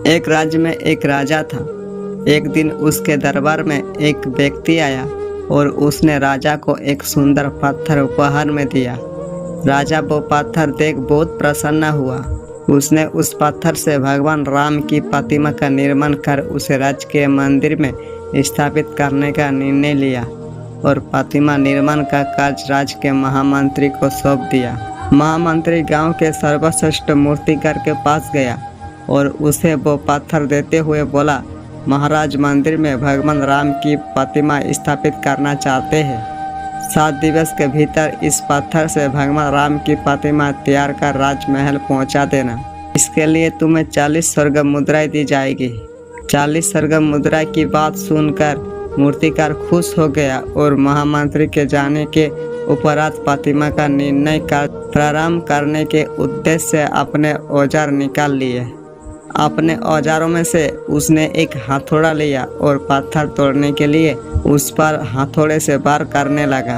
एक राज्य में एक राजा था। एक दिन उसके दरबार में एक व्यक्ति आया और उसने राजा को एक सुंदर पत्थर उपहार में दिया। राजा वो पत्थर देख बहुत प्रसन्न हुआ। उसने उस पत्थर से भगवान राम की प्रतिमा का निर्माण कर उसे राज्य के मंदिर में स्थापित करने का निर्णय लिया और प्रतिमा निर्माण का कार्य राज्य के महामंत्री को सौंप दिया। महामंत्री गांव के सर्वश्रेष्ठ मूर्तिकार के पास गया और उसे वो पत्थर देते हुए बोला, महाराज मंदिर में भगवान राम की प्रतिमा स्थापित करना चाहते हैं। 7 दिवस के भीतर इस पत्थर से भगवान राम की प्रतिमा तैयार कर राजमहल पहुंचा देना। इसके लिए तुम्हें 40 स्वर्ग मुद्राएं दी जाएगी। 40 स्वर्ग मुद्रा की बात सुनकर मूर्तिकार खुश हो गया और महामंत्री के जाने के उपरांत प्रतिमा का निर्णय कर प्रारंभ करने के उद्देश्य से अपने औजार निकाल लिए। अपने औजारों में से उसने एक हथौड़ा लिया और पत्थर तोड़ने के लिए उस पर हथौड़े से वार करने लगा,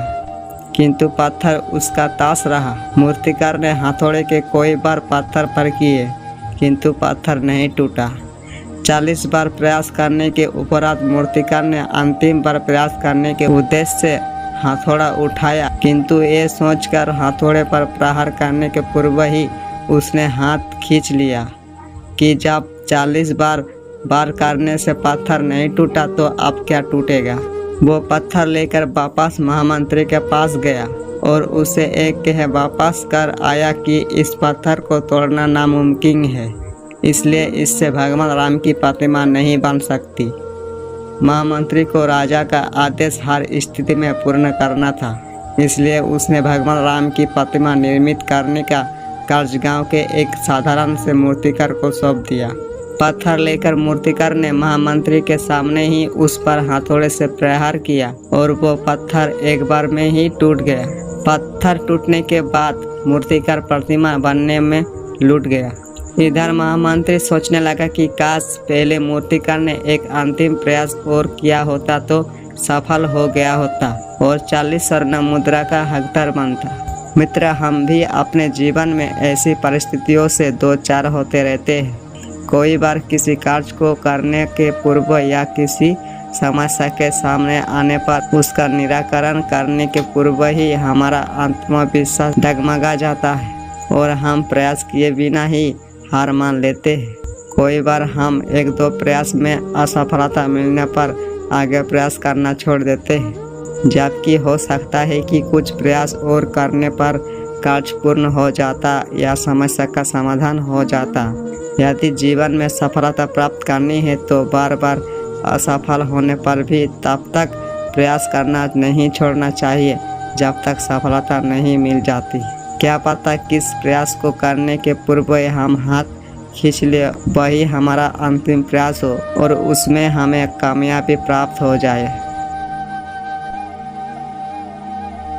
किंतु पत्थर उसका ताश रहा। मूर्तिकार ने हथौड़े के कई बार पत्थर पर किए, किंतु पत्थर नहीं टूटा। 40 बार प्रयास करने के उपरांत मूर्तिकार ने अंतिम बार प्रयास करने के उद्देश्य से हथौड़ा उठाया, किंतु ये सोचकर हथौड़े पर प्रहार करने के पूर्व ही उसने हाथ खींच लिया कि जब 40 बार वार करने से पत्थर नहीं टूटा तो अब क्या टूटेगा। वो पत्थर लेकर वापस महामंत्री के पास गया और उसे एक कह वापस कर आया कि इस पत्थर को तोड़ना नामुमकिन है, इसलिए इससे भगवान राम की प्रतिमा नहीं बन सकती। महामंत्री को राजा का आदेश हर स्थिति में पूर्ण करना था, इसलिए उसने भगवान राम की प्रतिमा निर्मित करने का कार्य गांव के एक साधारण से मूर्तिकार को सौंप दिया। पत्थर लेकर मूर्तिकार ने महामंत्री के सामने ही उस पर हथौड़े से प्रहार किया और वो पत्थर एक बार में ही टूट गया। पत्थर टूटने के बाद मूर्तिकार प्रतिमा बनने में लुट गया। इधर महामंत्री सोचने लगा कि काश पहले मूर्तिकार ने एक अंतिम प्रयास और किया होता तो सफल हो गया होता और 40 स्वर्ण मुद्रा का हकदार बनता। मित्र, हम भी अपने जीवन में ऐसी परिस्थितियों से दो चार होते रहते हैं। कोई बार किसी कार्य को करने के पूर्व या किसी समस्या के सामने आने पर उसका निराकरण करने के पूर्व ही हमारा आत्मविश्वास डगमगा जाता है और हम प्रयास किए बिना ही हार मान लेते हैं। कोई बार हम 1-2 प्रयास में असफलता मिलने पर आगे प्रयास करना छोड़ देते हैं, जबकि हो सकता है कि कुछ प्रयास और करने पर कार्य पूर्ण हो जाता या समस्या का समाधान हो जाता। यदि जीवन में सफलता प्राप्त करनी है तो बार बार असफल होने पर भी तब तक प्रयास करना नहीं छोड़ना चाहिए जब तक सफलता नहीं मिल जाती। क्या पता किस प्रयास को करने के पूर्व हम हाथ खींच ले वही हमारा अंतिम प्रयास हो और उसमें हमें कामयाबी प्राप्त हो जाए।